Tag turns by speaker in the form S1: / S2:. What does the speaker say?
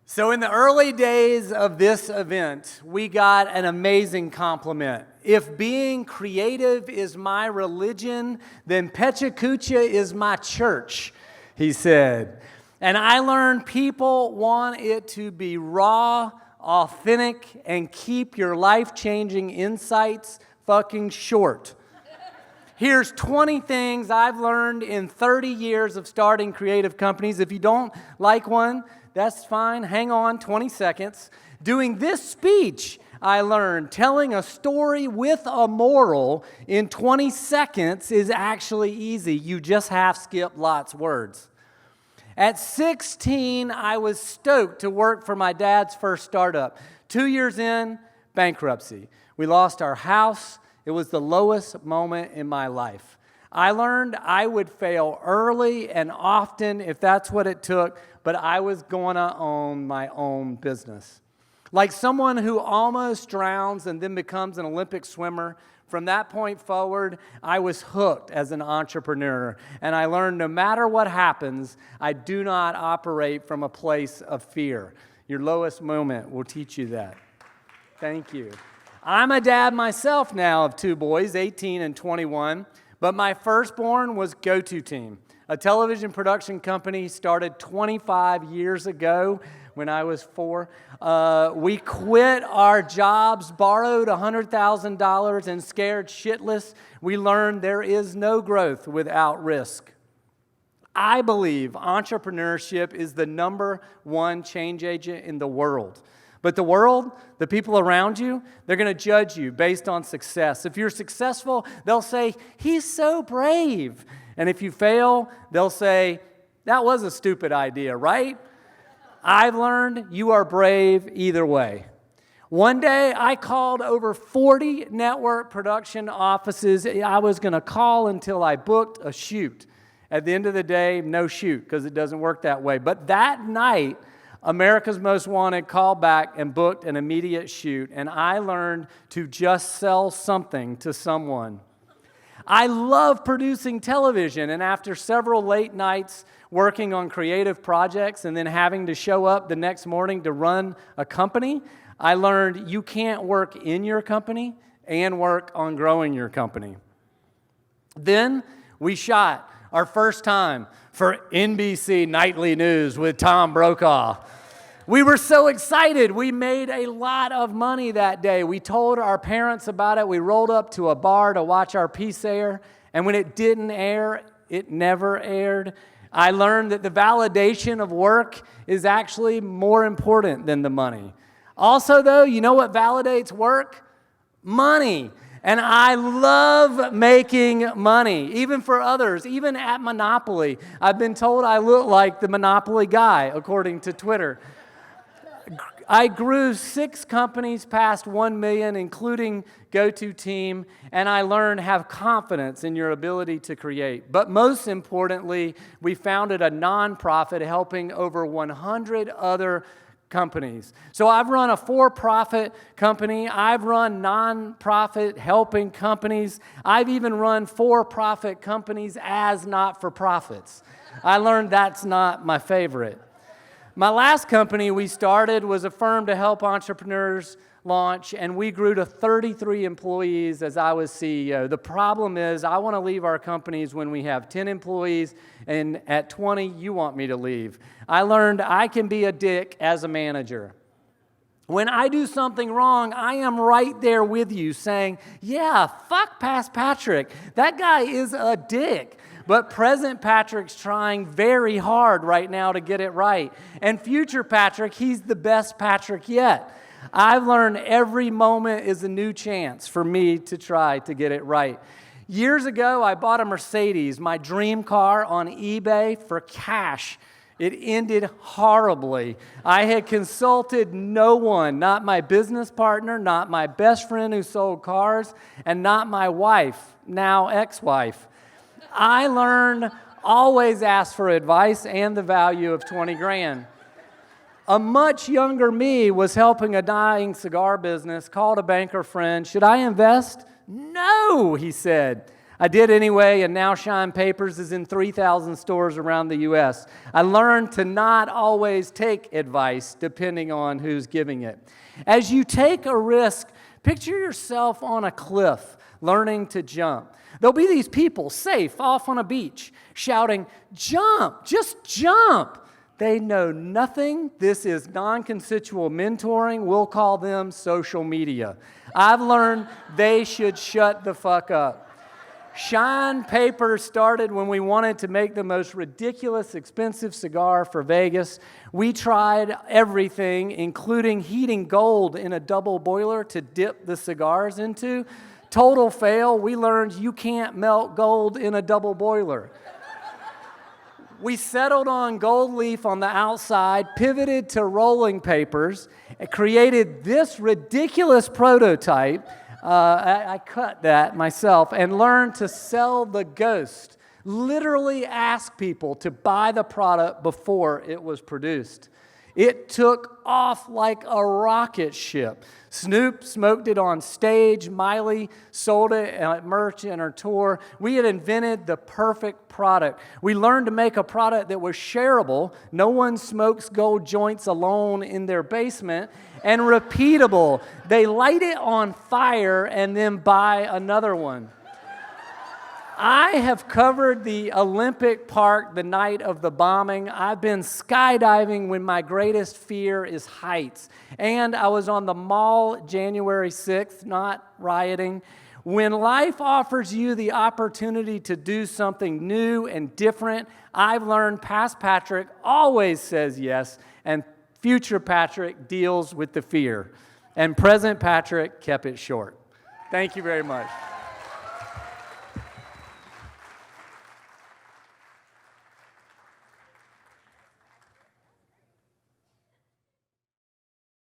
S1: So in the early days of this event, we got an amazing compliment. If being creative is my religion, then PechaKucha is my church, he said. And I learned people want it to be raw, authentic, and keep your life-changing insights fucking short. Here's 20 things I've learned in 30 years of starting creative companies. If you don't like one, that's fine. Hang on 20 seconds. Doing this speech, I learned telling a story with a moral in 20 seconds is actually easy. You just have to skip lots of words. At 16, I was stoked to work for my dad's first startup. 2 years in, bankruptcy. We lost our house. It was the lowest moment in my life. I learned I would fail early and often if that's what it took, but I was going to own my own business. Like someone who almost drowns and then becomes an Olympic swimmer, from that point forward, I was hooked as an entrepreneur. And I learned no matter what happens, I do not operate from a place of fear. Your lowest moment will teach you that. Thank you. I'm a dad myself now of 2 boys, 18 and 21, but my firstborn was Go-To Team, a television production company started 25 years ago when I was 4. We quit our jobs, borrowed $100,000, and scared shitless. We learned there is no growth without risk. I believe entrepreneurship is the #1 change agent in the world. But the world, the people around you, they're going to judge you based on success. If you're successful, they'll say, he's so brave. And if you fail, they'll say, that was a stupid idea, right? I've learned you are brave either way. One day, I called over 40 network production offices. I was going to call until I booked a shoot. At the end of the day, no shoot, because it doesn't work that way. But that night, America's Most Wanted called back and booked an immediate shoot, and I learned to just sell something to someone. I love producing television, and after several late nights working on creative projects and then having to show up the next morning to run a company, I learned you can't work in your company and work on growing your company. Then we shot our first time for NBC Nightly News with Tom Brokaw. We were so excited. We made a lot of money that day. We told our parents about it. We rolled up to a bar to watch our piece air. And when it didn't air, it never aired. I learned that the validation of work is actually more important than the money. Also, though, you know what validates work? Money. And I love making money, even for others, even at Monopoly. I've been told I look like the Monopoly guy, according to Twitter. I grew 6 companies past 1 million, including Go-To Team, and I learned have confidence in your ability to create. But most importantly, we founded a nonprofit helping over 100 other companies. So I've run a for-profit company. I've run non-profit helping companies. I've even run for-profit companies as not-for-profits. I learned that's not my favorite. My last company we started was a firm to help entrepreneurs launch, and we grew to 33 employees as I was CEO. The problem is I want to leave our companies when we have 10 employees, and at 20, you want me to leave. I learned I can be a dick as a manager. When I do something wrong, I am right there with you saying, yeah, fuck past Patrick. That guy is a dick. But present Patrick's trying very hard right now to get it right. And future Patrick, he's the best Patrick yet. I've learned every moment is a new chance for me to try to get it right. Years ago, I bought a Mercedes, my dream car, on eBay for cash. It ended horribly. I had consulted no one, not my business partner, not my best friend who sold cars, and not my wife, now ex-wife. I learned always ask for advice and the value of 20 grand. A much younger me was helping a dying cigar business, called a banker friend. Should I invest? No, he said. I did anyway, and now Shine Papers is in 3,000 stores around the U.S. I learned to not always take advice depending on who's giving it. As you take a risk, picture yourself on a cliff, learning to jump. There'll be these people safe off on a beach shouting, "Jump, just jump." They know nothing. This is non-consensual mentoring. We'll call them social media. I've learned they should shut the fuck up. Shine Paper started when we wanted to make the most ridiculous, expensive cigar for Vegas. We tried everything, including heating gold in a double boiler to dip the cigars into. Total fail. We learned you can't melt gold in a double boiler. We settled on gold leaf on the outside, pivoted to rolling papers, and created this ridiculous prototype. I cut that myself and learned to sell the ghost. Literally ask people to buy the product before it was produced. It took off like a rocket ship. Snoop smoked it on stage. Miley sold it at merch in her tour. We had invented the perfect product. We learned to make a product that was shareable. No one smokes gold joints alone in their basement. And repeatable. They light it on fire and then buy another one. I have covered the Olympic Park the night of the bombing. I've been skydiving when my greatest fear is heights. And I was on the mall January 6th, not rioting. When life offers you the opportunity to do something new and different, I've learned past Patrick always says yes, and future Patrick deals with the fear. And present Patrick kept it short. Thank you very much.